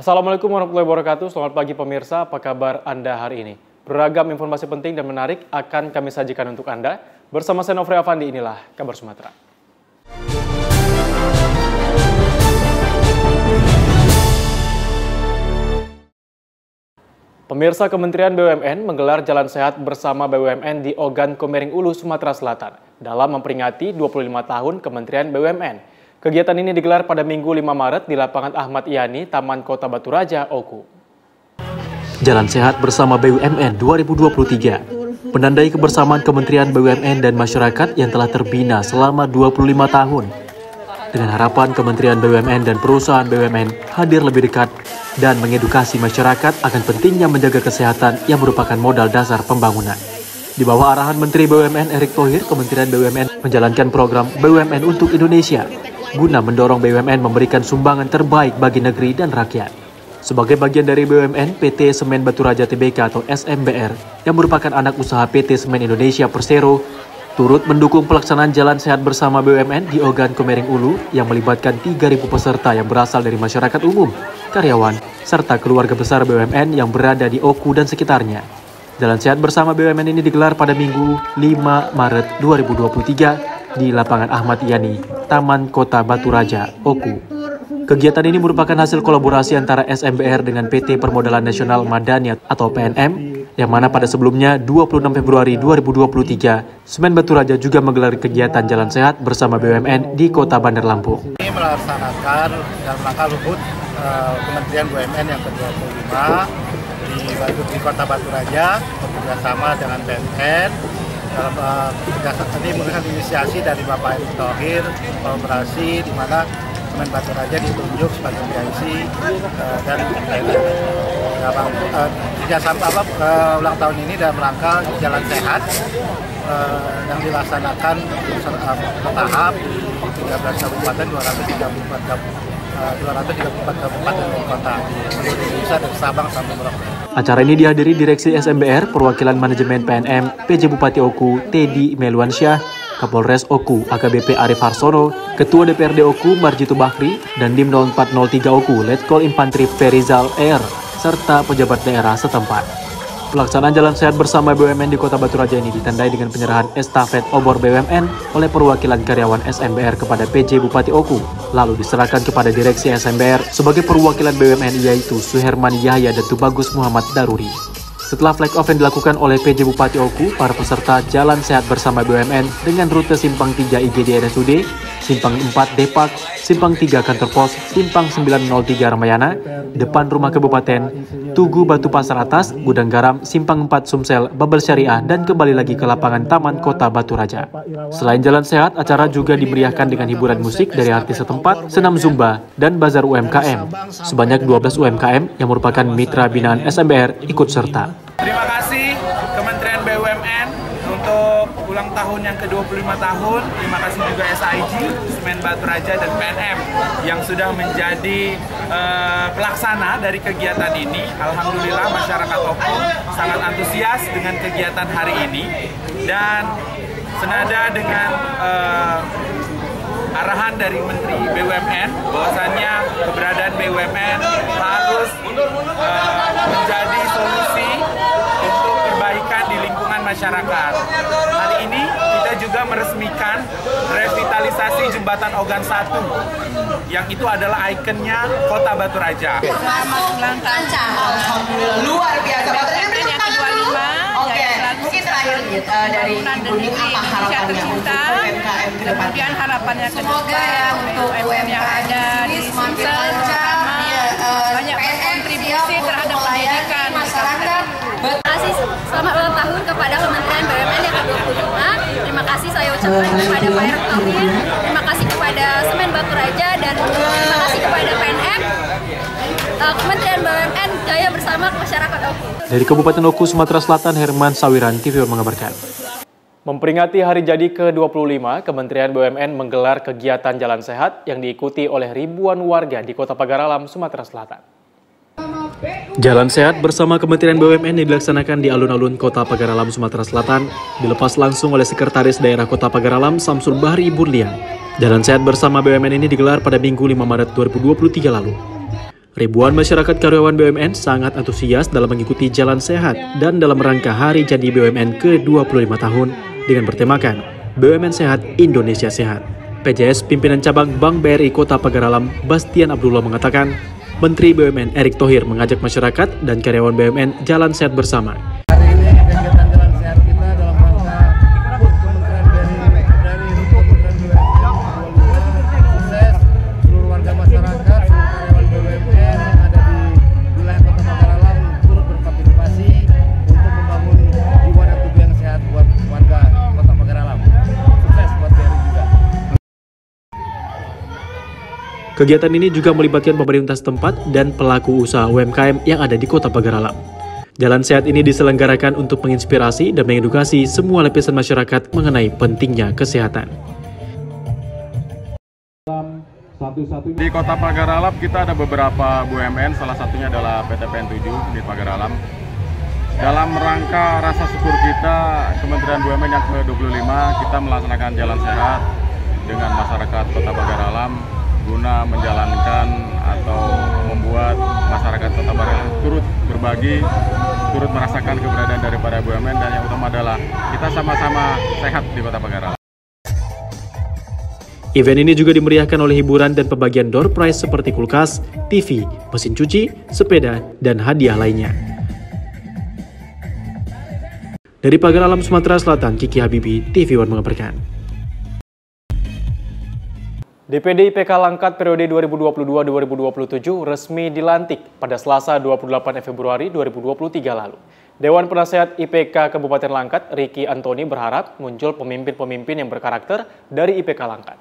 Assalamualaikum warahmatullahi wabarakatuh. Selamat pagi pemirsa, apa kabar Anda hari ini? Beragam informasi penting dan menarik akan kami sajikan untuk Anda. Bersama saya Nofri Afandi, inilah Kabar Sumatera. Pemirsa, Kementerian BUMN menggelar Jalan Sehat bersama BUMN di Ogan Komering Ulu, Sumatera Selatan dalam memperingati 25 tahun Kementerian BUMN. Kegiatan ini digelar pada Minggu 5 Maret di lapangan Ahmad Yani, Taman Kota Batu Raja, Oku. Jalan Sehat bersama BUMN 2023 menandai kebersamaan Kementerian BUMN dan masyarakat yang telah terbina selama 25 tahun. Dengan harapan Kementerian BUMN dan perusahaan BUMN hadir lebih dekat dan mengedukasi masyarakat akan pentingnya menjaga kesehatan yang merupakan modal dasar pembangunan. Di bawah arahan Menteri BUMN Erick Thohir, Kementerian BUMN menjalankan program BUMN untuk Indonesia guna mendorong BUMN memberikan sumbangan terbaik bagi negeri dan rakyat. Sebagai bagian dari BUMN, PT Semen Batu Raja Tbk atau SMBR yang merupakan anak usaha PT Semen Indonesia Persero turut mendukung pelaksanaan Jalan Sehat bersama BUMN di Ogan Komering Ulu yang melibatkan 3.000 peserta yang berasal dari masyarakat umum, karyawan, serta keluarga besar BUMN yang berada di Oku dan sekitarnya. Jalan Sehat bersama BUMN ini digelar pada Minggu 5 Maret 2023 di lapangan Ahmad Yani, Taman Kota Batu Raja, Oku. Kegiatan ini merupakan hasil kolaborasi antara SMBR dengan PT Permodalan Nasional Madani atau PNM, yang mana pada sebelumnya 26 Februari 2023, Semen Batu Raja juga menggelar kegiatan Jalan Sehat bersama BUMN di Kota Bandar Lampung. Ini melaksanakan dalam rangka LUHUT Kementerian BUMN yang ke-25 di Kota Batu Raja bekerjasama dengan PNN. Dalam ini merupakan inisiasi dari Bapak Erick Thohir, kolaborasi di mana Semen Batu Raja ditunjuk sebagai PIC dan dalam kerjasama ulang tahun ini dalam rangka Jalan Sehat yang dilaksanakan bertahap di 13 kabupaten, 234 kabupaten dan kota di Indonesia dari Sabang sampai Merauke. Acara ini dihadiri Direksi SMBR, Perwakilan Manajemen PNM, PJ Bupati Oku, Teddy Meluansyah, Kapolres Oku, AKBP Arif Harsono, Ketua DPRD Oku, Marjito Bakri, dan Dim 0403 Oku, Letkol Infantri Ferizal R, serta pejabat daerah setempat. Pelaksanaan Jalan Sehat bersama BUMN di Kota Batu Raja ini ditandai dengan penyerahan estafet obor BUMN oleh perwakilan karyawan SMBR kepada PJ Bupati Oku, lalu diserahkan kepada Direksi SMBR sebagai perwakilan BUMN yaitu Suherman Yahya dan Tubagus Muhammad Daruri. Setelah flag off yang dilakukan oleh PJ Bupati Oku, para peserta Jalan Sehat bersama BUMN dengan rute Simpang 3 IGD RSUD, Simpang 4 Depak, Simpang 3 Kantor Pos, Simpang 903 Ramayana, depan Rumah Kabupaten, Tugu Batu Pasar Atas, Gudang Garam, Simpang 4 Sumsel, Babel Syariah, dan kembali lagi ke lapangan Taman Kota Batu Raja. Selain Jalan Sehat, acara juga dimeriahkan dengan hiburan musik dari artis setempat, senam Zumba, dan bazar UMKM. Sebanyak 12 UMKM yang merupakan mitra binaan SMBR ikut serta. Terima kasih Kementerian BUMN untuk ulang tahun yang ke-25 tahun. Terima kasih juga SIG, Semen Batu Raja, dan PNM yang sudah menjadi pelaksana dari kegiatan ini. Alhamdulillah masyarakat Oku sangat antusias dengan kegiatan hari ini. Dan senada dengan arahan dari Menteri BUMN bahwasannya keberadaan BUMN harus menjadi solusi untuk perbaikan di lingkungan masyarakat. Hari ini kita juga meresmikan revitalisasi Jembatan Ogan 1 yang itu adalah ikonnya Kota Batu Raja. Selamat ulang tahun. Luar biasa. BUMN yang ke-25. Oke, mungkin terakhir dari Ibu Ning apa harapannya untuk UMKM ke depan? Kemudian harapannya ke depan untuk UMKM yang ada di Sumsel banyak berkontribusi terhadap pendidikan masyarakat. Terima kasih, selamat ulang tahun kepada Kementerian BUMN yang ke-25. Terima kasih saya ucapkan kepada Pak Erick Thohir, terima kasih kepada Semen Batu Raja, dan terima kasih kepada PNM, Kementerian BUMN jaya bersama masyarakat Oku. Dari Kabupaten Oku, Sumatera Selatan, Herman Sawiran, TV mengabarkan. Memperingati hari jadi ke-25, Kementerian BUMN menggelar kegiatan Jalan Sehat yang diikuti oleh ribuan warga di Kota Pagaralam, Sumatera Selatan. Jalan Sehat bersama Kementerian BUMN dilaksanakan di alun-alun Kota Pagaralam, Sumatera Selatan, dilepas langsung oleh Sekretaris Daerah Kota Pagaralam, Samsul Bahri Burlian. Jalan Sehat bersama BUMN ini digelar pada Minggu 5 Maret 2023 lalu. Ribuan masyarakat karyawan BUMN sangat antusias dalam mengikuti Jalan Sehat dan dalam rangka Hari Jadi BUMN ke-25 tahun dengan bertemakan BUMN Sehat, Indonesia Sehat. PJS Pimpinan Cabang Bank BRI Kota Pagaralam, Bastian Abdullah mengatakan, Menteri BUMN Erick Thohir mengajak masyarakat dan karyawan BUMN jalan sehat bersama. Hari ini kegiatan jalan sehat kita dalam rangka Kementerian dari Kementerian BUMN sukses seluruh warga masyarakat, seluruh karyawan BUMN yang ada di wilayah Kota Pagaralam turut berpartisipasi untuk membangun jiwa dan tubuh yang sehat buat warga Kota Pagaralam. Sukses buat BRI juga. Kegiatan ini juga melibatkan pemerintah setempat dan pelaku usaha UMKM yang ada di Kota Pagaralam. Jalan sehat ini diselenggarakan untuk menginspirasi dan mengedukasi semua lapisan masyarakat mengenai pentingnya kesehatan. Di Kota Pagaralam kita ada beberapa BUMN, salah satunya adalah PT PN7 di Pagaralam. Dalam rangka rasa syukur kita, Kementerian BUMN yang ke-25, kita melaksanakan jalan sehat dengan masyarakat Kota Pagaralam guna menjalankan atau membuat masyarakat Kota Pagaralam turut berbagi, turut merasakan keberadaan daripada BUMN, dan yang utama adalah kita sama-sama sehat di Kota Pagaralam. Event ini juga dimeriahkan oleh hiburan dan pembagian door prize seperti kulkas, TV, mesin cuci, sepeda, dan hadiah lainnya. Dari Pagaralam, Sumatera Selatan, Kiki Habibi, TV One mengabarkan. DPD IPK Langkat periode 2022-2027 resmi dilantik pada Selasa 28 Februari 2023 lalu. Dewan Penasehat IPK Kabupaten Langkat, Ricky Antoni, berharap muncul pemimpin-pemimpin yang berkarakter dari IPK Langkat.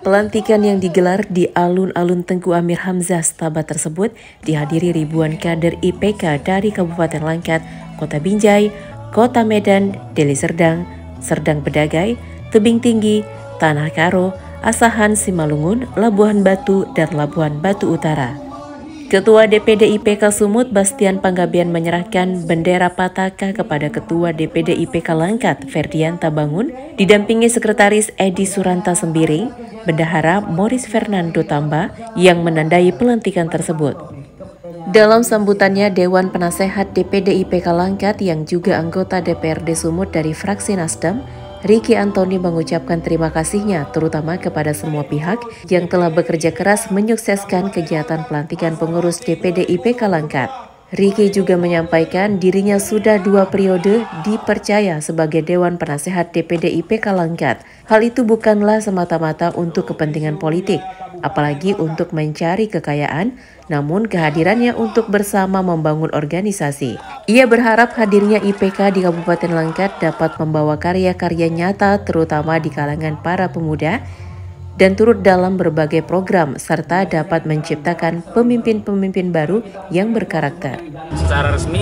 Pelantikan yang digelar di alun-alun Tengku Amir Hamzah Stabat tersebut dihadiri ribuan kader IPK dari Kabupaten Langkat, Kota Binjai, Kota Medan, Deli Serdang, Serdang Bedagai, Tebing Tinggi, Tanah Karo, Asahan, Simalungun, Labuhan Batu, dan Labuhan Batu Utara. Ketua DPD IPK Sumut, Bastian Panggabean, menyerahkan bendera Pataka kepada Ketua DPD IPK Langkat, Ferdian Tabangun, didampingi Sekretaris Edi Suranta Sembiring, Bendahara Morris Fernando Tamba, yang menandai pelantikan tersebut. Dalam sambutannya, Dewan Penasehat DPD IPK Langkat yang juga anggota DPRD Sumut dari fraksi Nasdem, Ricky Antoni, mengucapkan terima kasihnya terutama kepada semua pihak yang telah bekerja keras menyukseskan kegiatan pelantikan pengurus DPD IPK Langkat. Ricky juga menyampaikan dirinya sudah 2 periode dipercaya sebagai Dewan Penasehat DPD IPK Langkat. Hal itu bukanlah semata-mata untuk kepentingan politik, apalagi untuk mencari kekayaan, namun kehadirannya untuk bersama membangun organisasi. Ia berharap hadirnya IPK di Kabupaten Langkat dapat membawa karya-karya nyata terutama di kalangan para pemuda dan turut dalam berbagai program serta dapat menciptakan pemimpin-pemimpin baru yang berkarakter. Secara resmi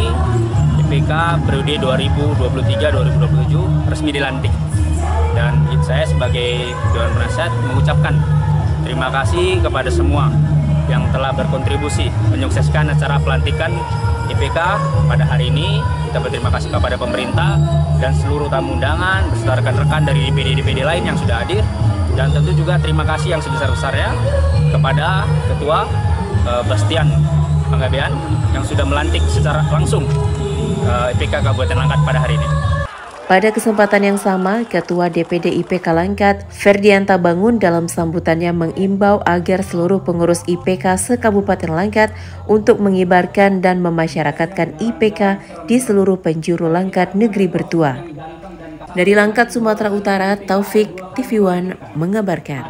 IPK periode 2023-2027 resmi dilantik, dan saya sebagai Dewan Penasehat mengucapkan terima kasih kepada semua yang telah berkontribusi menyukseskan acara pelantikan IPK pada hari ini. Kita berterima kasih kepada pemerintah dan seluruh tamu undangan beserta rekan-rekan dari DPD-DPD lain yang sudah hadir, dan tentu juga terima kasih yang sebesar-besarnya kepada Ketua Bastian Panggabean yang sudah melantik secara langsung IPK Kabupaten Langkat pada hari ini. Pada kesempatan yang sama, Ketua DPD IPK Langkat, Ferdian Tabangun, dalam sambutannya mengimbau agar seluruh pengurus IPK se-Kabupaten Langkat untuk mengibarkan dan memasyarakatkan IPK di seluruh penjuru Langkat Negeri Bertua. Dari Langkat, Sumatera Utara, Taufik, TV One mengabarkan.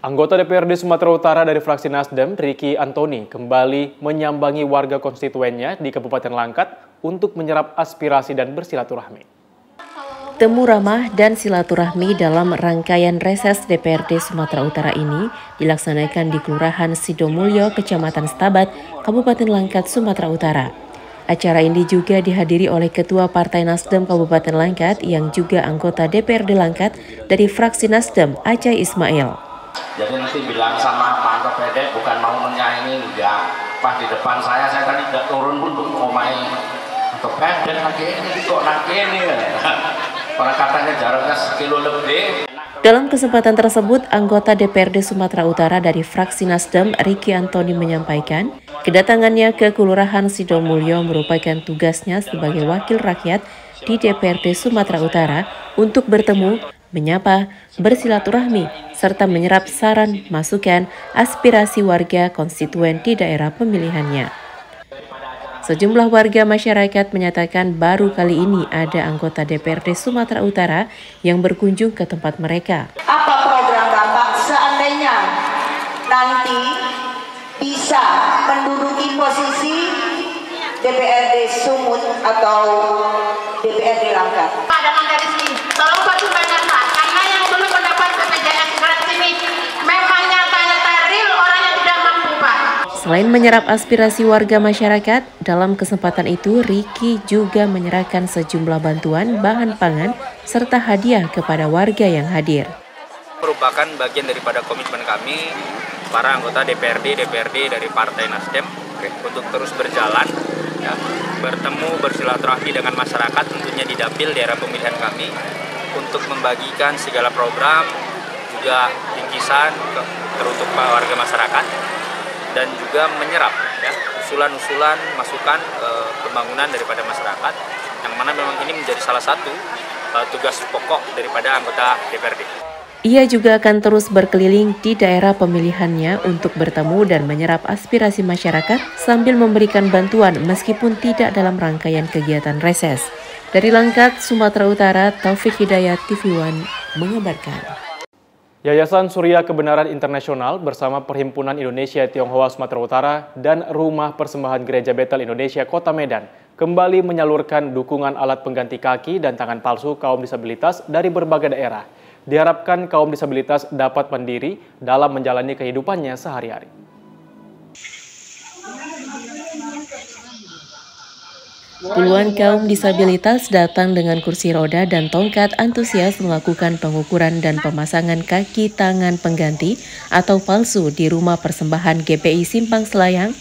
Anggota DPRD Sumatera Utara dari fraksi Nasdem, Ricky Antoni, kembali menyambangi warga konstituennya di Kabupaten Langkat untuk menyerap aspirasi dan bersilaturahmi. Temu ramah dan silaturahmi dalam rangkaian reses DPRD Sumatera Utara ini dilaksanakan di Kelurahan Sidomulyo, Kecamatan Stabat, Kabupaten Langkat, Sumatera Utara. Acara ini juga dihadiri oleh Ketua Partai Nasdem Kabupaten Langkat yang juga anggota DPRD Langkat dari fraksi Nasdem, Acai Ismail. Jadi nanti bilang sama Pak Anggota Pede bukan mau menyaingi, enggak. Pas di depan saya tadi tidak turun pun untuk ngomai untuk Pede lagi ini kok lagi ini. Orang katanya jaraknya 1 kilo lebih. Dalam kesempatan tersebut, anggota DPRD Sumatera Utara dari fraksi Nasdem, Ricky Antoni menyampaikan, kedatangannya ke Kelurahan Sidomulyo merupakan tugasnya sebagai wakil rakyat di DPRD Sumatera Utara untuk bertemu, menyapa, bersilaturahmi, serta menyerap saran, masukan, aspirasi warga konstituen di daerah pemilihannya. Sejumlah warga masyarakat menyatakan baru kali ini ada anggota DPRD Sumatera Utara yang berkunjung ke tempat mereka. Apa program Bapak seandainya nanti bisa menduduki posisi DPRD Sumut atau DPRD Langkat? Pandangan dari sini, tolong pertimbangkan Pak, karena yang belum mendapat BPJS gratis ini memang nyata-nyata real orang yang tidak mampu Pak. Selain menyerap aspirasi warga masyarakat, dalam kesempatan itu Ricky juga menyerahkan sejumlah bantuan bahan pangan serta hadiah kepada warga yang hadir. Merupakan bagian daripada komitmen kami, para anggota DPRD dari Partai Nasdem untuk terus berjalan, ya, bertemu, bersilaturahmi dengan masyarakat, tentunya di Dapil daerah pemilihan kami, untuk membagikan segala program, juga bingkisan teruntuk warga masyarakat, dan juga menyerap ya, usulan-usulan, masukan pembangunan daripada masyarakat, yang mana memang ini menjadi salah satu tugas pokok daripada anggota DPRD. Ia juga akan terus berkeliling di daerah pemilihannya untuk bertemu dan menyerap aspirasi masyarakat sambil memberikan bantuan meskipun tidak dalam rangkaian kegiatan reses. Dari Langkat, Sumatera Utara, Taufik Hidayat, TV One mengabarkan. Yayasan Surya Kebenaran Internasional bersama Perhimpunan Indonesia Tionghoa Sumatera Utara dan Rumah Persembahan Gereja Bethel Indonesia Kota Medan kembali menyalurkan dukungan alat pengganti kaki dan tangan palsu kaum disabilitas dari berbagai daerah. Diharapkan kaum disabilitas dapat mandiri dalam menjalani kehidupannya sehari-hari. Puluhan kaum disabilitas datang dengan kursi roda dan tongkat antusias melakukan pengukuran dan pemasangan kaki tangan pengganti atau palsu di Rumah Persembahan GPI Simpang Selayang,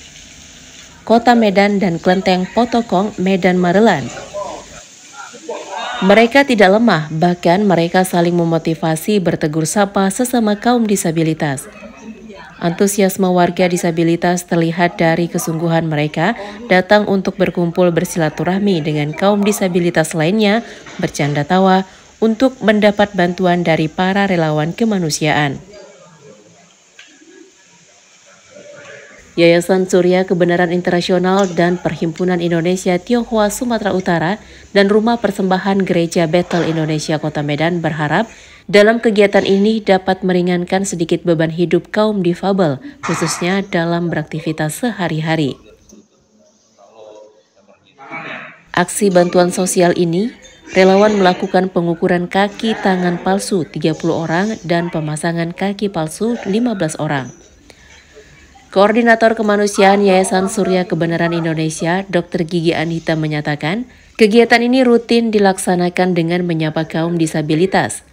Kota Medan dan Klenteng Potokong, Medan Marelan. Mereka tidak lemah, bahkan mereka saling memotivasi bertegur sapa sesama kaum disabilitas. Antusiasme warga disabilitas terlihat dari kesungguhan mereka datang untuk berkumpul bersilaturahmi dengan kaum disabilitas lainnya, bercanda tawa, untuk mendapat bantuan dari para relawan kemanusiaan. Yayasan Surya Kebenaran Internasional dan Perhimpunan Indonesia Tionghoa Sumatera Utara dan Rumah Persembahan Gereja Bethel Indonesia Kota Medan berharap dalam kegiatan ini dapat meringankan sedikit beban hidup kaum difabel, khususnya dalam beraktivitas sehari-hari. Aksi bantuan sosial ini, relawan melakukan pengukuran kaki tangan palsu 30 orang dan pemasangan kaki palsu 15 orang. Koordinator Kemanusiaan Yayasan Surya Kebenaran Indonesia, Dr. Gigi Anita menyatakan, kegiatan ini rutin dilaksanakan dengan menyapa kaum disabilitas.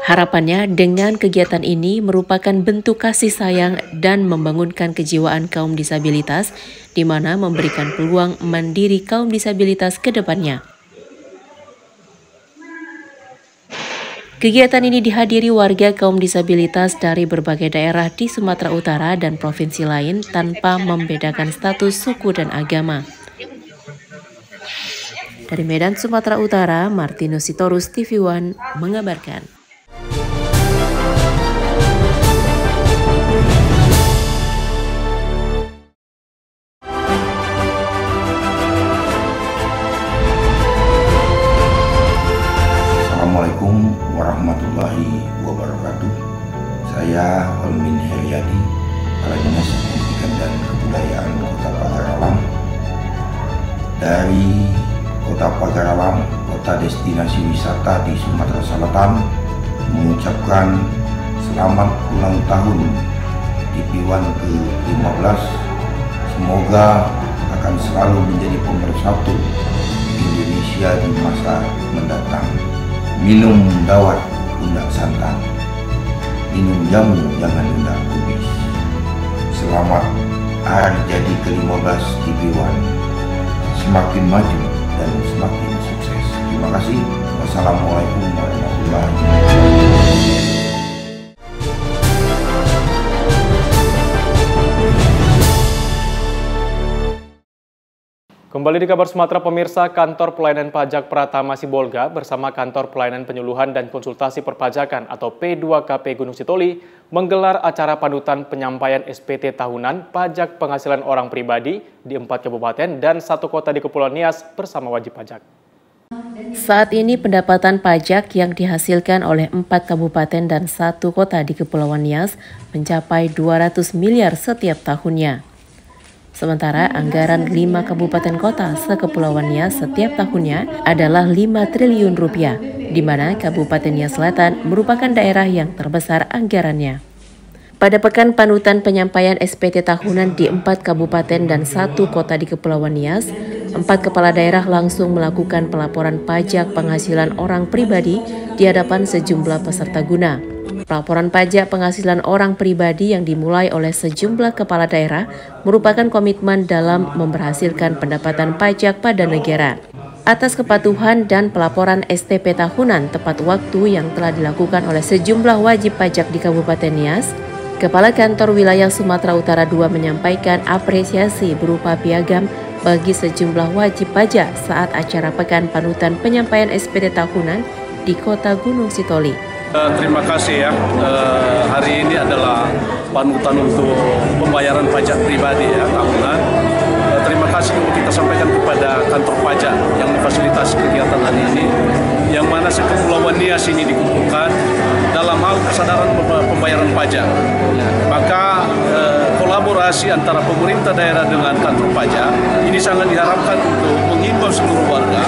Harapannya dengan kegiatan ini merupakan bentuk kasih sayang dan membangunkan kejiwaan kaum disabilitas, di mana memberikan peluang mandiri kaum disabilitas ke depannya. Kegiatan ini dihadiri warga kaum disabilitas dari berbagai daerah di Sumatera Utara dan provinsi lain tanpa membedakan status suku dan agama. Dari Medan, Sumatera Utara, Martinus Sitorus, TV One mengabarkan. Assalamualaikum warahmatullahi wabarakatuh. Saya Olmin Heriadi, Kepala Dinas Pendidikan dan Kebudayaan Kota Pagar Alam. Dari Kota Pagar Alam, kota destinasi wisata di Sumatera Selatan, mengucapkan selamat ulang tahun IP1 ke-15. Semoga akan selalu menjadi pemersatu Indonesia di masa mendatang. Minum dawat undak santan, minum jamu jangan undak kubis. Selamat hari jadi ke-15 IP1, semakin maju dan semakin sukses. Terima kasih. Wassalamualaikum warahmatullahi wabarakatuh. Kembali di kabar Sumatera, pemirsa, Kantor Pelayanan Pajak Pratama Sibolga bersama Kantor Pelayanan Penyuluhan dan Konsultasi Perpajakan atau P2KP Gunung Sitoli menggelar acara panutan penyampaian SPT tahunan pajak penghasilan orang pribadi di 4 kabupaten dan 1 kota di Kepulauan Nias bersama wajib pajak. Saat ini pendapatan pajak yang dihasilkan oleh 4 kabupaten dan 1 kota di Kepulauan Nias mencapai 200 miliar setiap tahunnya. Sementara anggaran 5 kabupaten kota se-Kepulauan Nias setiap tahunnya adalah 5 triliun rupiah, di mana Kabupaten Nias Selatan merupakan daerah yang terbesar anggarannya. Pada pekan panutan penyampaian SPT tahunan di 4 kabupaten dan 1 kota di Kepulauan Nias, 4 kepala daerah langsung melakukan pelaporan pajak penghasilan orang pribadi di hadapan sejumlah peserta guna. Pelaporan pajak penghasilan orang pribadi yang dimulai oleh sejumlah kepala daerah merupakan komitmen dalam memberhasilkan pendapatan pajak pada negara. Atas kepatuhan dan pelaporan STP tahunan tepat waktu yang telah dilakukan oleh sejumlah wajib pajak di Kabupaten Nias, Kepala Kantor Wilayah Sumatera Utara II menyampaikan apresiasi berupa piagam bagi sejumlah wajib pajak saat acara pekan panutan penyampaian SPT tahunan di Kota Gunung Sitoli. Terima kasih ya, hari ini adalah panutan untuk pembayaran pajak pribadi ya tahunan. Terima kasih kita sampaikan kepada kantor pajak yang memfasilitasi kegiatan hari ini, yang mana se-Kepulauan Nias ini dikumpulkan dalam hal kesadaran pembayaran pajak. Maka kolaborasi antara pemerintah daerah dengan kantor pajak ini sangat diharapkan untuk menghimbau seluruh warga,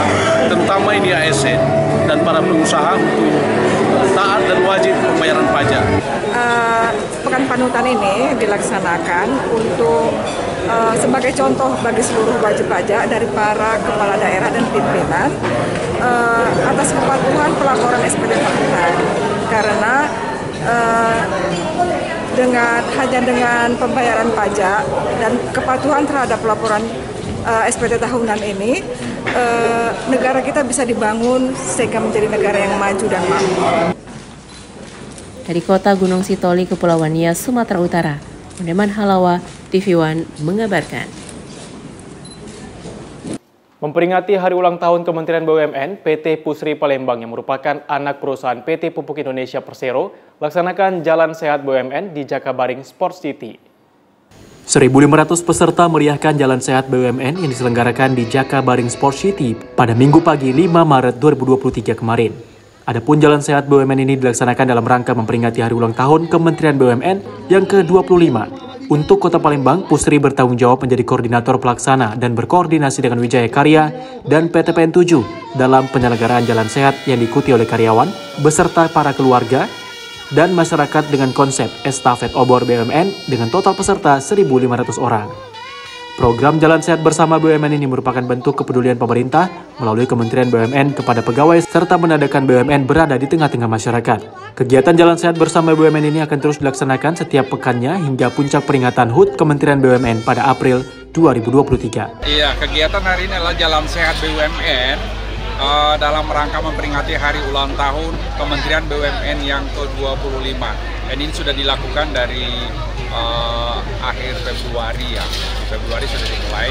terutama ini ASN dan para pengusaha untuk taat dan wajib pembayaran pajak. Pekan panutan ini dilaksanakan untuk sebagai contoh bagi seluruh wajib pajak dari para kepala daerah dan pimpinan atas kepatuhan pelaporan SPT tahunan, karena dengan pembayaran pajak dan kepatuhan terhadap laporan SPT tahunan ini, negara kita bisa dibangun sehingga menjadi negara yang maju dan makmur. Dari Kota Gunung Sitoli, Kepulauan Nias, Sumatera Utara, Mundeman Halawa, TV One mengabarkan. Memperingati hari ulang tahun Kementerian BUMN, PT Pusri Palembang yang merupakan anak perusahaan PT Pupuk Indonesia Persero, laksanakan Jalan Sehat BUMN di Jakabaring Sport City. 1.500 peserta meriahkan Jalan Sehat BUMN yang diselenggarakan di Jakabaring Sport City pada Minggu pagi 5 Maret 2023 kemarin. Adapun Jalan Sehat BUMN ini dilaksanakan dalam rangka memperingati hari ulang tahun Kementerian BUMN yang ke-25. Untuk Kota Palembang, Pusri bertanggung jawab menjadi koordinator pelaksana dan berkoordinasi dengan Wijaya Karya dan PTPN 7 dalam penyelenggaraan Jalan Sehat yang diikuti oleh karyawan beserta para keluarga dan masyarakat dengan konsep estafet obor BUMN dengan total peserta 1.500 orang. Program Jalan Sehat bersama BUMN ini merupakan bentuk kepedulian pemerintah melalui Kementerian BUMN kepada pegawai serta menandakan BUMN berada di tengah-tengah masyarakat. Kegiatan Jalan Sehat bersama BUMN ini akan terus dilaksanakan setiap pekannya hingga puncak peringatan HUT Kementerian BUMN pada April 2023. Iya, kegiatan hari ini adalah Jalan Sehat BUMN dalam rangka memperingati hari ulang tahun Kementerian BUMN yang ke-25. Dan ini sudah dilakukan dari akhir Februari ya. Di Februari sudah dimulai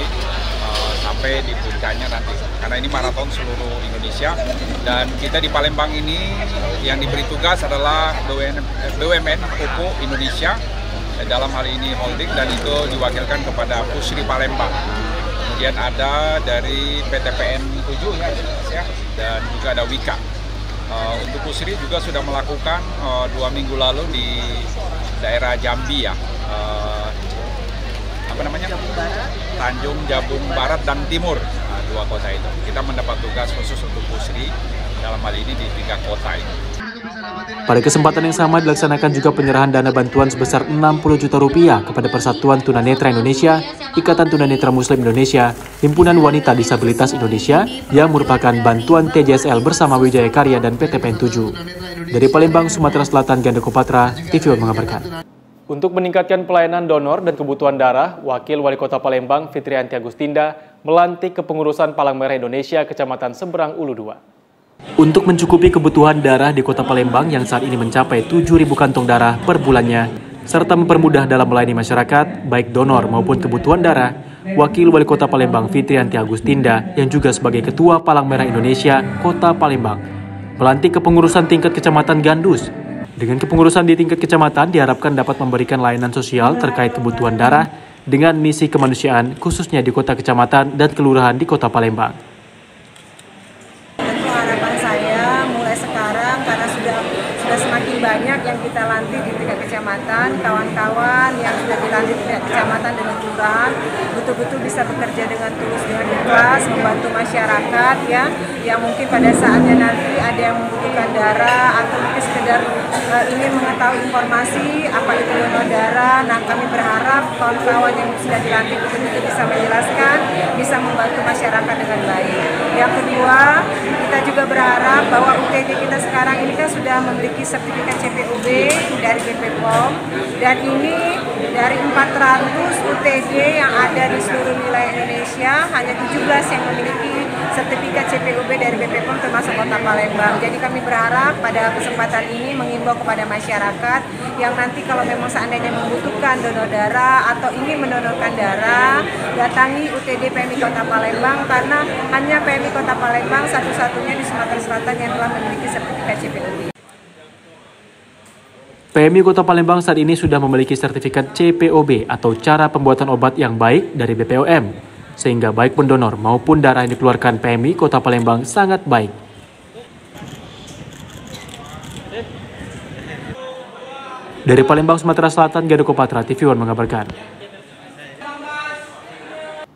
sampai di puncaknya nanti. Karena ini maraton seluruh Indonesia dan kita di Palembang ini yang diberi tugas adalah BUMN Pupuk Indonesia dalam hal ini holding, dan itu diwakilkan kepada Pusri Palembang. Kemudian ada dari PTPN 7 ya, dan juga ada Wika. Untuk Pusri juga sudah melakukan 2 minggu lalu di daerah Jambi ya, Tanjung Jabung Barat dan Timur, 2 kota itu. Kita mendapat tugas khusus untuk Pusri dalam hal ini di 3 kota ini. Pada kesempatan yang sama dilaksanakan juga penyerahan dana bantuan sebesar 60 juta rupiah kepada Persatuan Tunanetra Indonesia, Ikatan Tunanetra Muslim Indonesia, Himpunan Wanita Disabilitas Indonesia yang merupakan bantuan TJSL bersama Wijaya Karya dan PTPN 7. Dari Palembang, Sumatera Selatan, Ganda Kopatra, TV One mengabarkan. Untuk meningkatkan pelayanan donor dan kebutuhan darah, Wakil Wali Kota Palembang Fitrianti Agustinda melantik kepengurusan Palang Merah Indonesia Kecamatan Seberang Ulu 2. Untuk mencukupi kebutuhan darah di Kota Palembang yang saat ini mencapai 7.000 kantong darah per bulannya, serta mempermudah dalam melayani masyarakat, baik donor maupun kebutuhan darah, Wakil Wali Kota Palembang Fitrianti Agustinda yang juga sebagai Ketua Palang Merah Indonesia Kota Palembang melantik kepengurusan tingkat kecamatan Gandus. Dengan kepengurusan di tingkat kecamatan diharapkan dapat memberikan layanan sosial terkait kebutuhan darah dengan misi kemanusiaan khususnya di kota kecamatan dan kelurahan di Kota Palembang. Tentu harapan saya mulai sekarang karena sudah semakin banyak yang kita lantik di tingkat kecamatan, kawan-kawan yang sudah dilantik di tingkat kecamatan dan kelurahan betul-betul bisa bekerja dengan tulus, dengan ikhlas, membantu masyarakat ya, yang mungkin pada saatnya nanti ada yang membutuhkan darah atau mungkin sekedar ingin mengetahui informasi apa itu donor darah. Nah, kami berharap kawan-kawan yang sudah dilantik betul-betul bisa menjelaskan, bisa membantu masyarakat dengan baik. Yang kedua, kita juga berharap bahwa UTD kita sekarang ini kan sudah memiliki sertifikat CPOB dari BP POM, dan ini dari 400 UTD yang ada di seluruh wilayah Indonesia, hanya 17 yang memiliki sertifikat CPOB dari BP POM termasuk Kota Palembang. Jadi kami berharap pada kesempatan ini mengimbau kepada masyarakat yang nanti kalau memang seandainya membutuhkan donor darah atau ingin mendonorkan darah, datangi UTD PMI Kota Palembang karena hanya PMI Kota Palembang satu-satunya di Sumatera Selatan yang telah memiliki sertifikat CPOB. PMI Kota Palembang saat ini sudah memiliki sertifikat CPOB atau cara pembuatan obat yang baik dari BPOM, sehingga baik pendonor maupun darah yang dikeluarkan PMI Kota Palembang sangat baik. Dari Palembang, Sumatera Selatan, Gadoko Patra, TV One mengabarkan.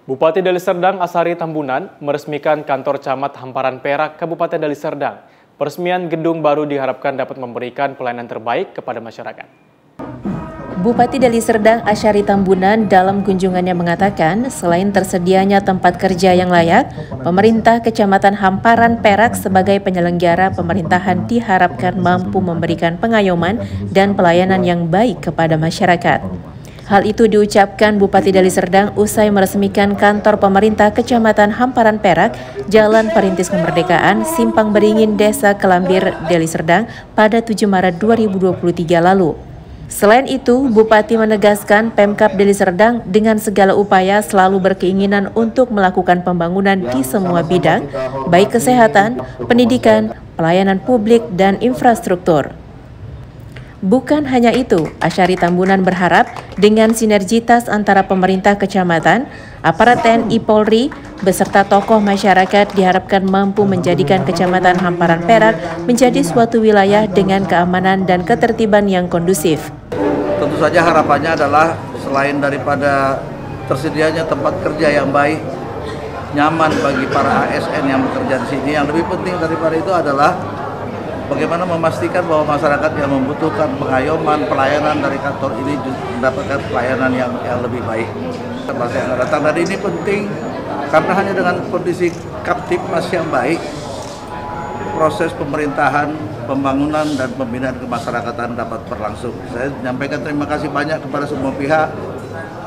Bupati Deli Serdang Asari Tambunan meresmikan kantor Camat Hamparan Perak, Kabupaten Deli Serdang. Peresmian gedung baru diharapkan dapat memberikan pelayanan terbaik kepada masyarakat. Bupati Deli Serdang Asyari Tambunan dalam kunjungannya mengatakan selain tersedianya tempat kerja yang layak, pemerintah Kecamatan Hamparan Perak sebagai penyelenggara pemerintahan diharapkan mampu memberikan pengayoman dan pelayanan yang baik kepada masyarakat. Hal itu diucapkan Bupati Deli Serdang usai meresmikan kantor pemerintah Kecamatan Hamparan Perak, Jalan Perintis Kemerdekaan, Simpang Beringin, Desa Kelambir, Deli Serdang pada 7 Maret 2023 lalu. Selain itu, Bupati menegaskan Pemkab Deli Serdang dengan segala upaya selalu berkeinginan untuk melakukan pembangunan di semua bidang, baik kesehatan, pendidikan, pelayanan publik, dan infrastruktur. Bukan hanya itu, Asyari Tambunan berharap dengan sinergitas antara pemerintah kecamatan, aparat TNI Polri, beserta tokoh masyarakat diharapkan mampu menjadikan Kecamatan Hamparan Perak menjadi suatu wilayah dengan keamanan dan ketertiban yang kondusif. Tentu saja harapannya adalah selain daripada tersedianya tempat kerja yang baik, nyaman bagi para ASN yang bekerja di sini, yang lebih penting daripada itu adalah bagaimana memastikan bahwa masyarakat yang membutuhkan pengayoman, pelayanan dari kantor ini mendapatkan pelayanan yang lebih baik. Masa yang datang dari ini penting karena hanya dengan kondisi Kaptipmas yang baik, proses pemerintahan, pembangunan, dan pembinaan kemasyarakatan dapat berlangsung. Saya menyampaikan terima kasih banyak kepada semua pihak,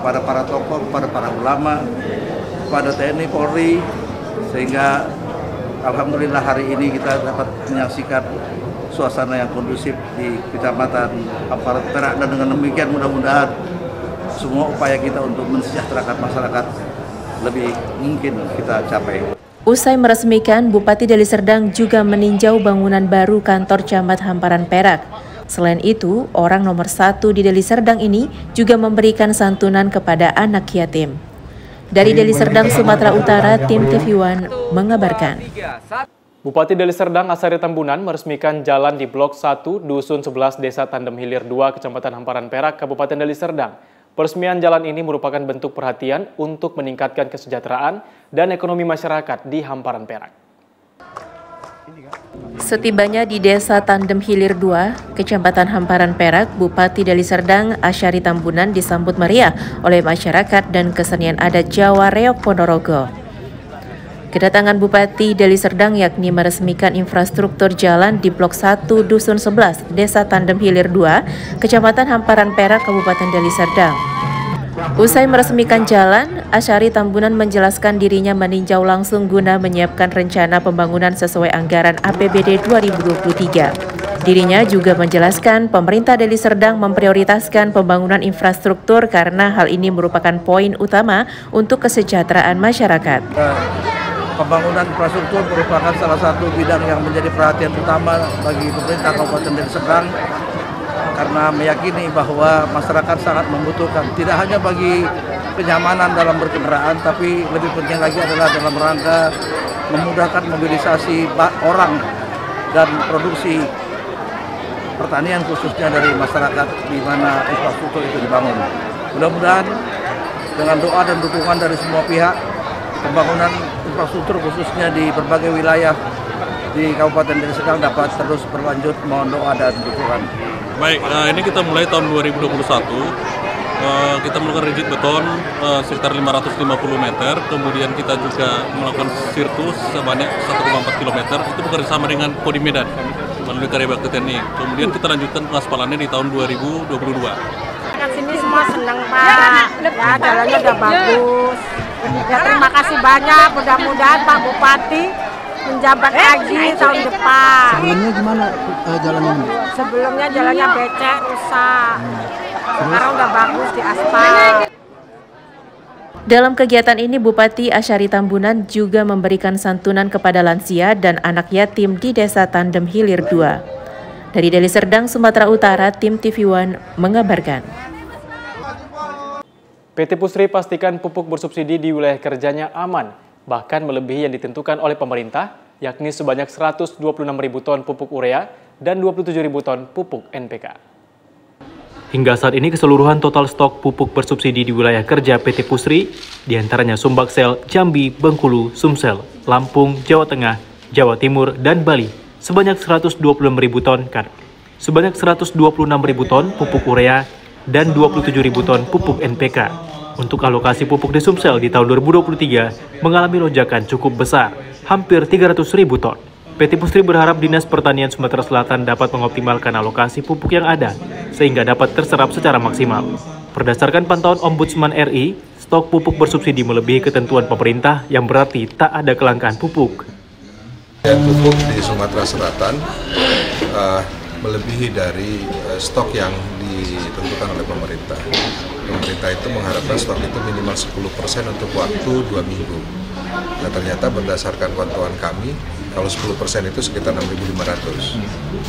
kepada para tokoh, kepada para ulama, kepada TNI Polri, sehingga alhamdulillah hari ini kita dapat menyaksikan suasana yang kondusif di Kecamatan Hamparan Perak, dan dengan demikian mudah-mudahan semua upaya kita untuk mensejahterakan masyarakat lebih mungkin kita capai. Usai meresmikan, Bupati Deli Serdang juga meninjau bangunan baru kantor Camat Hamparan Perak. Selain itu, orang nomor 1 di Deli Serdang ini juga memberikan santunan kepada anak yatim. Dari Deli Serdang, Sumatera Utara, tim TV One mengabarkan. Bupati Deli Serdang Asari Tambunan meresmikan jalan di Blok 1, Dusun 11, Desa Tandem Hilir 2, Kecamatan Hamparan Perak, Kabupaten Deli Serdang. Peresmian jalan ini merupakan bentuk perhatian untuk meningkatkan kesejahteraan dan ekonomi masyarakat di Hamparan Perak. Setibanya di Desa Tandem Hilir 2, Kecamatan Hamparan Perak, Bupati Deli Serdang Asyari Tambunan disambut meriah oleh masyarakat dan kesenian adat Jawa Reok Ponorogo. Kedatangan Bupati Deli Serdang yakni meresmikan infrastruktur jalan di Blok 1 Dusun 11, Desa Tandem Hilir 2, Kecamatan Hamparan Perak, Kabupaten Deli Serdang. Usai meresmikan jalan, Asyari Tambunan menjelaskan dirinya meninjau langsung guna menyiapkan rencana pembangunan sesuai anggaran APBD 2023. Dirinya juga menjelaskan pemerintah Deli Serdang memprioritaskan pembangunan infrastruktur karena hal ini merupakan poin utama untuk kesejahteraan masyarakat. Pembangunan infrastruktur merupakan salah satu bidang yang menjadi perhatian utama bagi pemerintah Kabupaten Deli Serdang karena meyakini bahwa masyarakat sangat membutuhkan, tidak hanya bagi kenyamanan dalam berkendaraan, tapi lebih penting lagi adalah dalam rangka memudahkan mobilisasi orang dan produksi pertanian khususnya dari masyarakat di mana infrastruktur itu dibangun. Mudah-mudahan dengan doa dan dukungan dari semua pihak, pembangunan infrastruktur khususnya di berbagai wilayah di Kabupaten Deli Serdang dapat terus berlanjut. Mohon doa dan dukungan. Baik, ini kita mulai tahun 2021. Kita melakukan rigid beton sekitar 550 meter, kemudian kita juga melakukan sirkus sebanyak 1,4 km, itu bekerjasama dengan Kodim Medan melalui karya bakti TNI. Kemudian kita lanjutkan pengaspalannya di tahun 2022. Sini semua senang Pak, ya jalannya udah bagus. Ya terima kasih banyak, mudah-mudahan Pak Bupati menjabat lagi tahun depan. Sebelumnya gimana jalannya? Sebelumnya jalannya becek, rusak. Sekarang udah bagus di aspal. Dalam kegiatan ini, Bupati Asyari Tambunan juga memberikan santunan kepada lansia dan anak yatim di Desa Tandem Hilir 2. Dari Deli Serdang, Sumatera Utara, tim TV One mengabarkan. PT Pusri pastikan pupuk bersubsidi di wilayah kerjanya aman, bahkan melebihi yang ditentukan oleh pemerintah, yakni sebanyak 126.000 ton pupuk urea dan 27.000 ton pupuk NPK. Hingga saat ini keseluruhan total stok pupuk bersubsidi di wilayah kerja PT Pusri, diantaranya Sumbaksel, Jambi, Bengkulu, Sumsel, Lampung, Jawa Tengah, Jawa Timur, dan Bali, sebanyak 126.000 ton sebanyak 126.000 ton pupuk urea dan 27.000 ton pupuk NPK. Untuk alokasi pupuk di Sumsel di tahun 2023 mengalami lonjakan cukup besar, hampir 300.000 ton. PT Pusri berharap Dinas Pertanian Sumatera Selatan dapat mengoptimalkan alokasi pupuk yang ada, sehingga dapat terserap secara maksimal. Berdasarkan pantauan Ombudsman RI, stok pupuk bersubsidi melebihi ketentuan pemerintah yang berarti tak ada kelangkaan pupuk. Pupuk di Sumatera Selatan melebihi dari stok yang ditentukan oleh pemerintah. Pemerintah itu mengharapkan stok itu minimal 10% untuk waktu 2 minggu. Nah ternyata berdasarkan pantauan kami, kalau 10% itu sekitar 6.500.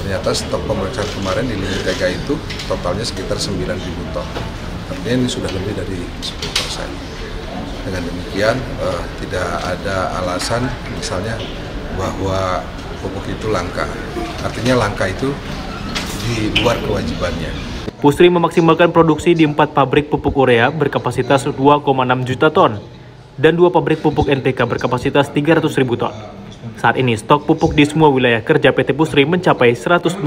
Ternyata stok pemeriksaan kemarin di Lini Tega itu totalnya sekitar 9.000 ton. Artinya ini sudah lebih dari 10%. Dengan demikian tidak ada alasan misalnya bahwa pupuk itu langka. Artinya langka itu di luar kewajibannya. Pusri memaksimalkan produksi di 4 pabrik pupuk urea berkapasitas 2,6 juta ton dan 2 pabrik pupuk NPK berkapasitas 300.000 ton. Saat ini stok pupuk di semua wilayah kerja PT Pusri mencapai 127.000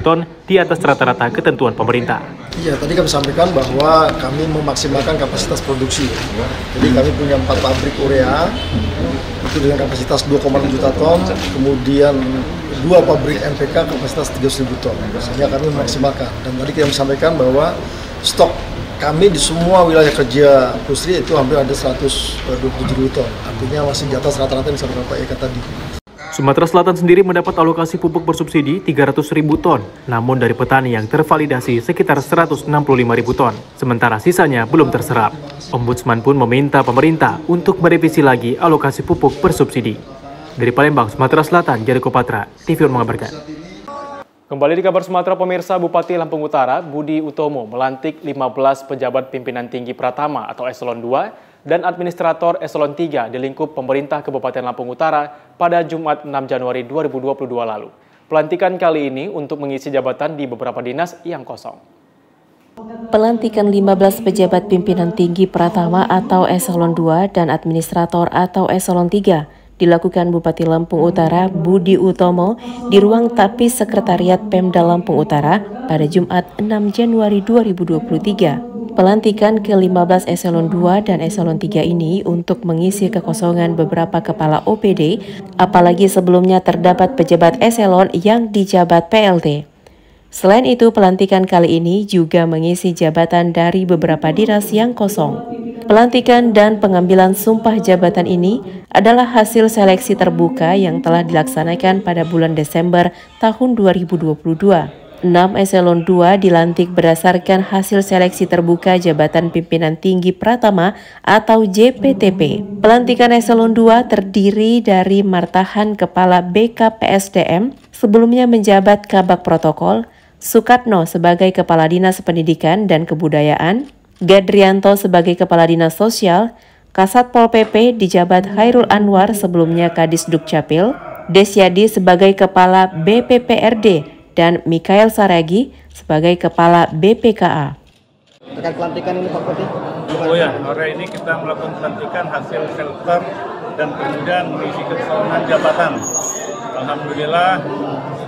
ton di atas rata-rata ketentuan pemerintah. Iya, tadi kami sampaikan bahwa kami memaksimalkan kapasitas produksi. Jadi kami punya 4 pabrik urea itu dengan kapasitas 2,6 juta ton, kemudian 2 pabrik NPK kapasitas 300.000 ton. Sehingga kami memaksimalkan. Dan tadi kami sampaikan bahwa stok kami di semua wilayah kerja Pusri itu hampir ada 127.000 ton. Artinya masih di atas rata-rata yang disampaikan Pak Eka tadi. Sumatera Selatan sendiri mendapat alokasi pupuk bersubsidi 300.000 ton, namun dari petani yang tervalidasi sekitar 165.000 ton, sementara sisanya belum terserap. Ombudsman pun meminta pemerintah untuk merevisi lagi alokasi pupuk bersubsidi. Dari Palembang, Sumatera Selatan, Jericho Patra, TV One mengabarkan. Kembali di kabar Sumatera, pemirsa, Bupati Lampung Utara Budi Utomo melantik 15 pejabat pimpinan tinggi Pratama atau Eselon 2 dan administrator Eselon 3 di lingkup pemerintah Kabupaten Lampung Utara pada Jumat 6 Januari 2022 lalu. Pelantikan kali ini untuk mengisi jabatan di beberapa dinas yang kosong. Pelantikan 15 pejabat pimpinan tinggi Pratama atau Eselon 2 dan administrator atau Eselon 3 dilakukan Bupati Lampung Utara Budi Utomo di ruang Tapis Sekretariat Pemda Lampung Utara pada Jumat 6 Januari 2023. Pelantikan ke-15 Eselon 2 dan Eselon 3 ini untuk mengisi kekosongan beberapa kepala OPD, apalagi sebelumnya terdapat pejabat eselon yang dijabat PLT. Selain itu, pelantikan kali ini juga mengisi jabatan dari beberapa dinas yang kosong. Pelantikan dan pengambilan sumpah jabatan ini adalah hasil seleksi terbuka yang telah dilaksanakan pada bulan Desember tahun 2022. 6 eselon 2 dilantik berdasarkan hasil seleksi terbuka Jabatan Pimpinan Tinggi Pratama atau JPTP. Pelantikan eselon 2 terdiri dari martahan Kepala BKPSDM, sebelumnya menjabat Kabak Protokol, Sukatno sebagai Kepala Dinas Pendidikan dan Kebudayaan, Gadrianto sebagai Kepala Dinas Sosial, Kasat Pol PP dijabat Hairul Anwar sebelumnya Kadis Dukcapil, Desyadi sebagai Kepala BPPRD, dan Mikael Saragi sebagai Kepala BPKA. Terkait pelantikan ini Pak Putih? Oh ya, hari ini kita melakukan pelantikan hasil filter dan kemudian mengisi kekosongan jabatan. Alhamdulillah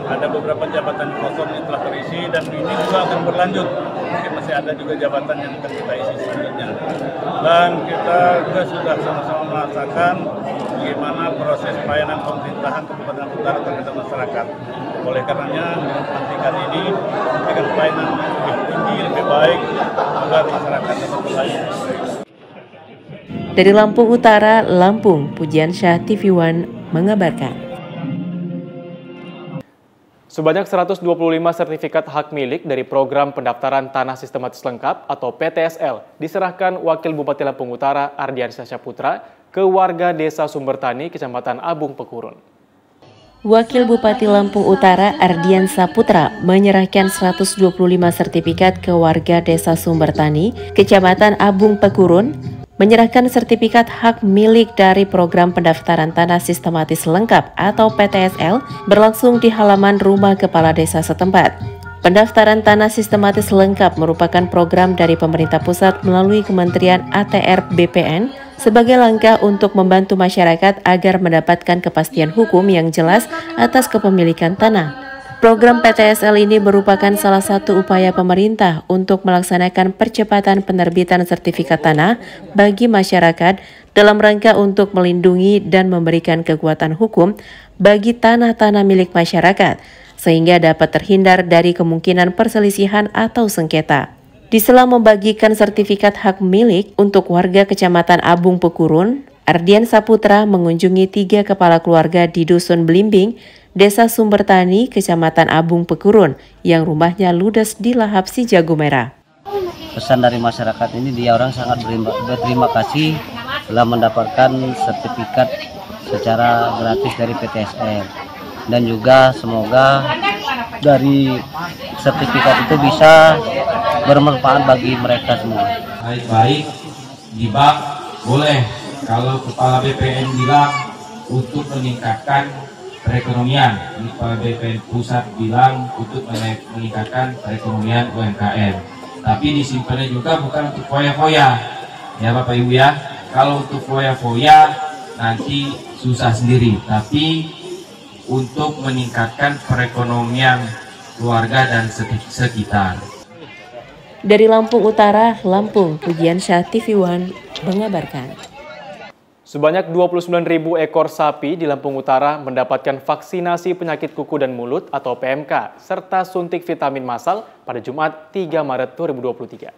ada beberapa jabatan kosong yang telah terisi dan ini juga akan berlanjut. Mungkin masih ada juga jabatan yang akan kita isi selanjutnya. Dan kita juga sudah sama-sama merasakan bagaimana proses pelayanan pemerintahan Kabupaten Utara terhadap masyarakat. Oleh karenanya dengan pelantikan ini dengan pelayanan yang lebih tinggi, lebih baik agar masyarakat dapat berlayar. Dari Lampung Utara, Lampung, Pujian Syah TV One mengabarkan. Sebanyak 125 sertifikat hak milik dari Program Pendaftaran Tanah Sistematis Lengkap atau PTSL diserahkan Wakil Bupati Lampung Utara Ardiansyah Saputra ke warga Desa Sumbertani, Kecamatan Abung Pekurun. Wakil Bupati Lampung Utara Ardiansyah Saputra menyerahkan 125 sertifikat ke warga Desa Sumbertani, Kecamatan Abung Pekurun, menyerahkan sertifikat hak milik dari Program Pendaftaran Tanah Sistematis Lengkap atau PTSL berlangsung di halaman rumah kepala desa setempat. Pendaftaran Tanah Sistematis Lengkap merupakan program dari pemerintah pusat melalui Kementerian ATR BPN sebagai langkah untuk membantu masyarakat agar mendapatkan kepastian hukum yang jelas atas kepemilikan tanah. Program PTSL ini merupakan salah satu upaya pemerintah untuk melaksanakan percepatan penerbitan sertifikat tanah bagi masyarakat dalam rangka untuk melindungi dan memberikan kekuatan hukum bagi tanah-tanah milik masyarakat, sehingga dapat terhindar dari kemungkinan perselisihan atau sengketa. Di sela membagikan sertifikat hak milik untuk warga Kecamatan Abung Pekurun, Ardiansyah Saputra mengunjungi 3 kepala keluarga di Dusun Belimbing, Desa Sumbertani, Kecamatan Abung Pekurun, yang rumahnya ludes di lahap si jago merah. Pesan dari masyarakat ini, dia orang sangat berterima kasih telah mendapatkan sertifikat secara gratis dari PTSL. Dan juga semoga dari sertifikat itu bisa bermanfaat bagi mereka semua. Baik-baik, dibak boleh kalau Kepala BPN bilang untuk meningkatkan perekonomian, Kepala BPN Pusat bilang untuk meningkatkan perekonomian UMKM. Tapi disimpannya juga bukan untuk foya-foya, ya Bapak Ibu ya. Kalau untuk foya-foya nanti susah sendiri, tapi untuk meningkatkan perekonomian keluarga dan sekitar. Dari Lampung Utara, Lampung, Pujian Syah TV One mengabarkan. Sebanyak 29.000 ekor sapi di Lampung Utara mendapatkan vaksinasi penyakit kuku dan mulut atau PMK serta suntik vitamin massal pada Jumat 3 Maret 2023.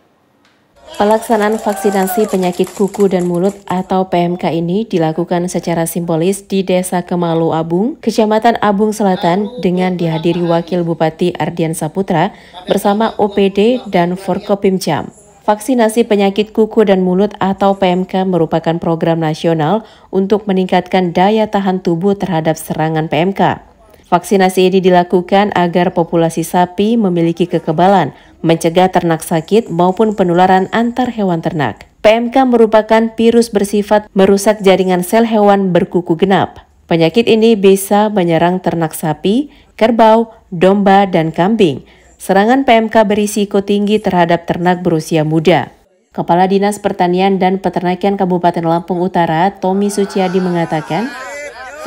Pelaksanaan vaksinasi penyakit kuku dan mulut atau PMK ini dilakukan secara simbolis di Desa Kemalu Abung, Kecamatan Abung Selatan dengan dihadiri Wakil Bupati Ardiansyah Saputra bersama OPD dan Forkopimcam. Vaksinasi penyakit kuku dan mulut atau PMK merupakan program nasional untuk meningkatkan daya tahan tubuh terhadap serangan PMK. Vaksinasi ini dilakukan agar populasi sapi memiliki kekebalan, mencegah ternak sakit maupun penularan antar hewan ternak. PMK merupakan virus bersifat merusak jaringan sel hewan berkuku genap. Penyakit ini bisa menyerang ternak sapi, kerbau, domba, dan kambing. Serangan PMK berisiko tinggi terhadap ternak berusia muda. Kepala Dinas Pertanian dan Peternakan Kabupaten Lampung Utara, Tommy Suciadi mengatakan,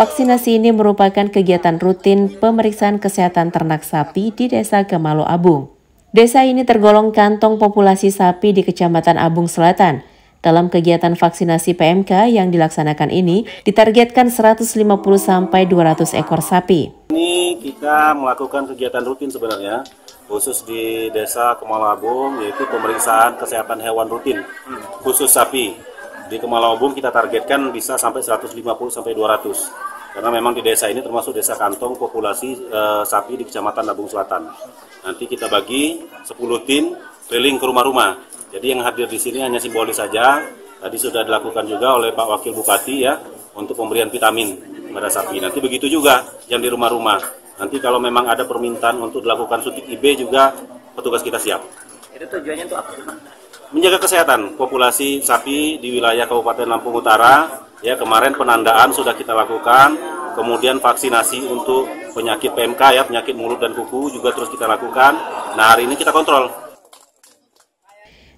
vaksinasi ini merupakan kegiatan rutin pemeriksaan kesehatan ternak sapi di Desa Kemalu Abung. Desa ini tergolong kantong populasi sapi di Kecamatan Abung Selatan. Dalam kegiatan vaksinasi PMK yang dilaksanakan ini, ditargetkan 150 sampai 200 ekor sapi. Ini kita melakukan kegiatan rutin sebenarnya, khusus di Desa Kemalu Abung, yaitu pemeriksaan kesehatan hewan rutin, khusus sapi. Di Kemalawabung kita targetkan bisa sampai 150 sampai 200. Karena memang di desa ini termasuk desa kantong populasi sapi di Kecamatan Labung Selatan. Nanti kita bagi 10 tim keliling ke rumah-rumah. Jadi yang hadir di sini hanya simbolis saja. Tadi sudah dilakukan juga oleh Pak Wakil Bupati ya untuk pemberian vitamin kepada sapi. Nanti begitu juga yang di rumah-rumah. Nanti kalau memang ada permintaan untuk dilakukan suntik IB juga petugas kita siap. Itu tujuannya untuk apa? Menjaga kesehatan populasi sapi di wilayah Kabupaten Lampung Utara. Ya, kemarin penandaan sudah kita lakukan, kemudian vaksinasi untuk penyakit PMK ya, penyakit mulut dan kuku juga terus kita lakukan. Nah, hari ini kita kontrol.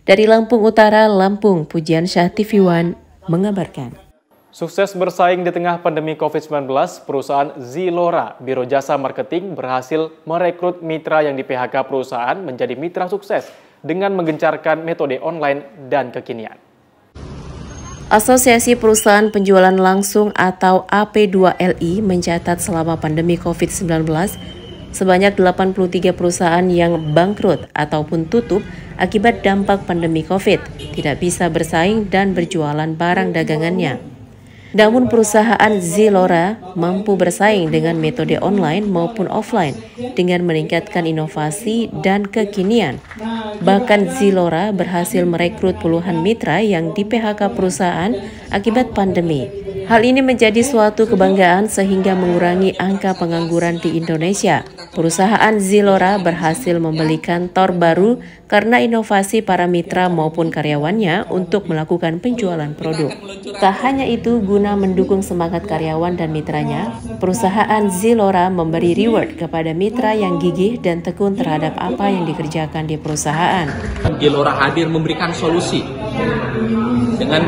Dari Lampung Utara, Lampung, Pujian Syah TV One mengabarkan. Sukses bersaing di tengah pandemi COVID-19, perusahaan Zilora, Biro Jasa Marketing, berhasil merekrut mitra yang di PHK perusahaan menjadi mitra sukses dengan menggencarkan metode online dan kekinian. Asosiasi Perusahaan Penjualan Langsung atau AP2LI mencatat selama pandemi COVID-19, sebanyak 83 perusahaan yang bangkrut ataupun tutup akibat dampak pandemi COVID, tidak bisa bersaing dan berjualan barang dagangannya. Namun perusahaan Zilora mampu bersaing dengan metode online maupun offline dengan meningkatkan inovasi dan kekinian. Bahkan Zilora berhasil merekrut puluhan mitra yang di PHK perusahaan akibat pandemi. Hal ini menjadi suatu kebanggaan sehingga mengurangi angka pengangguran di Indonesia. Perusahaan Zilora berhasil membeli kantor baru karena inovasi para mitra maupun karyawannya untuk melakukan penjualan produk. Tak hanya itu, guna mendukung semangat karyawan dan mitranya, perusahaan Zilora memberi reward kepada mitra yang gigih dan tekun terhadap apa yang dikerjakan di perusahaan. Zilora hadir memberikan solusi. Dengan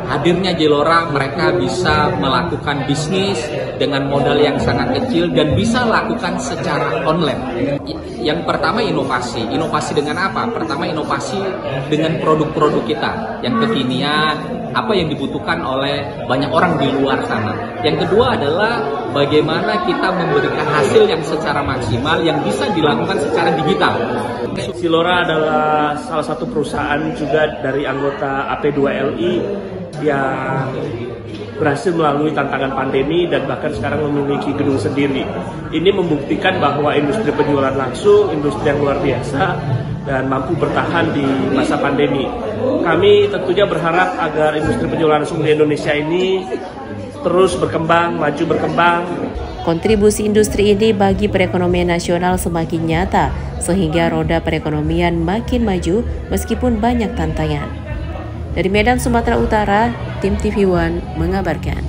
hadirnya Zilora, mereka bisa melakukan bisnis dengan modal yang sangat kecil dan bisa lakukan secara online. Yang pertama inovasi. Inovasi dengan apa? Pertama inovasi dengan produk-produk kita yang kekinian, apa yang dibutuhkan oleh banyak orang di luar sana. Yang kedua adalah bagaimana kita memberikan hasil yang secara maksimal yang bisa dilakukan secara digital. Zilora adalah salah satu perusahaan juga dari anggota AP2LI yang berhasil melalui tantangan pandemi dan bahkan sekarang memiliki gedung sendiri. Ini membuktikan bahwa industri penjualan langsung, industri yang luar biasa dan mampu bertahan di masa pandemi. Kami tentunya berharap agar industri penjualan langsung di Indonesia ini terus berkembang, maju berkembang. Kontribusi industri ini bagi perekonomian nasional semakin nyata, sehingga roda perekonomian makin maju meskipun banyak tantangan. Dari Medan, Sumatera Utara, tim TV One mengabarkan.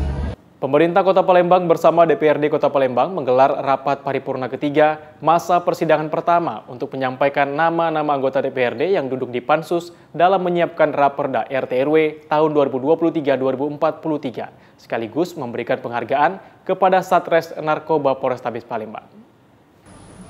Pemerintah Kota Palembang bersama DPRD Kota Palembang menggelar rapat paripurna ketiga masa persidangan pertama untuk menyampaikan nama-nama anggota DPRD yang duduk di Pansus dalam menyiapkan Raperda RT/RW tahun 2023-2043, sekaligus memberikan penghargaan kepada Satres Narkoba Polrestabes Palembang.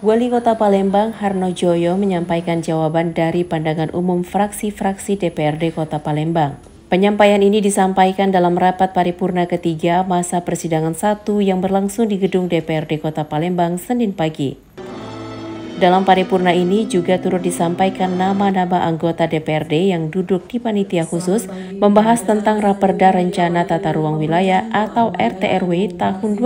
Wali Kota Palembang Harno Joyo menyampaikan jawaban dari pandangan umum fraksi-fraksi DPRD Kota Palembang. Penyampaian ini disampaikan dalam rapat paripurna ketiga masa persidangan 1 yang berlangsung di gedung DPRD Kota Palembang Senin pagi. Dalam paripurna ini juga turut disampaikan nama-nama anggota DPRD yang duduk di panitia khusus membahas tentang Raperda Rencana Tata Ruang Wilayah atau RT/RW tahun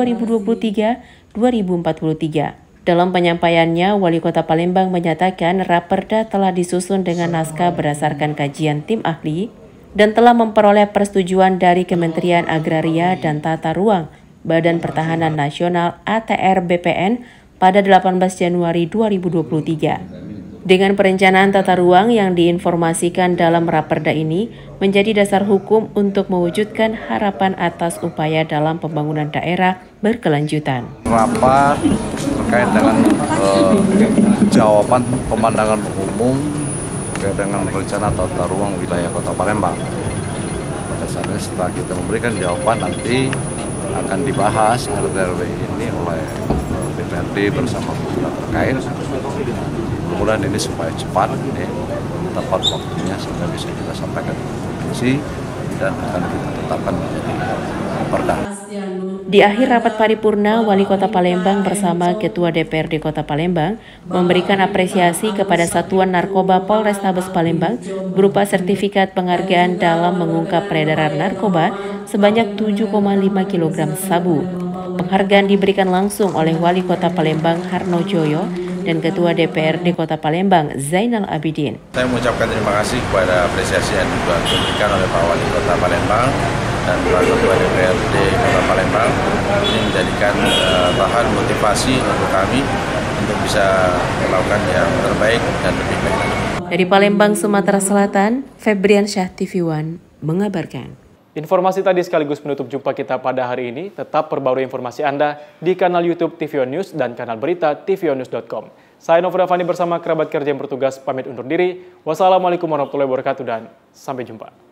2023-2043. Dalam penyampaiannya, Wali Kota Palembang menyatakan Raperda telah disusun dengan naskah berdasarkan kajian tim ahli dan telah memperoleh persetujuan dari Kementerian Agraria dan Tata Ruang, Badan Pertahanan Nasional ATR BPN pada 18 Januari 2023. Dengan perencanaan tata ruang yang diinformasikan dalam Raperda ini menjadi dasar hukum untuk mewujudkan harapan atas upaya dalam pembangunan daerah berkelanjutan. Rapat terkait dengan jawaban pemandangan umum terkait dengan rencana tata ruang wilayah Kota Palembang. Pada saatnya setelah kita memberikan jawaban nanti akan dibahas RT/RW ini oleh DPRD bersama pihak terkait. Mudah-mudahan ini supaya cepat, tepat waktunya sehingga bisa kita sampaikan ke komisi dan akan kita tetapkan menjadi perda. Di akhir rapat paripurna, Wali Kota Palembang bersama Ketua DPRD Kota Palembang memberikan apresiasi kepada Satuan Narkoba Polrestabes Palembang berupa sertifikat penghargaan dalam mengungkap peredaran narkoba sebanyak 7,5 kg sabu. Penghargaan diberikan langsung oleh Wali Kota Palembang Harno Joyo dan Ketua DPRD Kota Palembang Zainal Abidin. Saya mengucapkan terima kasih kepada apresiasi yang diberikan oleh Pak Wali Kota Palembang dan Pak Ketua DPRD Kota Palembang. Ini menjadikan bahan motivasi untuk kami untuk bisa melakukan yang terbaik dan lebih baik lagi. Dari Palembang, Sumatera Selatan, Febriansyah TV One mengabarkan. Informasi tadi sekaligus menutup jumpa kita pada hari ini. Tetap perbarui informasi Anda di kanal YouTube TV One News dan kanal berita tvonnews.com. Saya Nova Davani bersama kerabat kerja yang bertugas pamit undur diri. Wassalamualaikum warahmatullahi wabarakatuh dan sampai jumpa.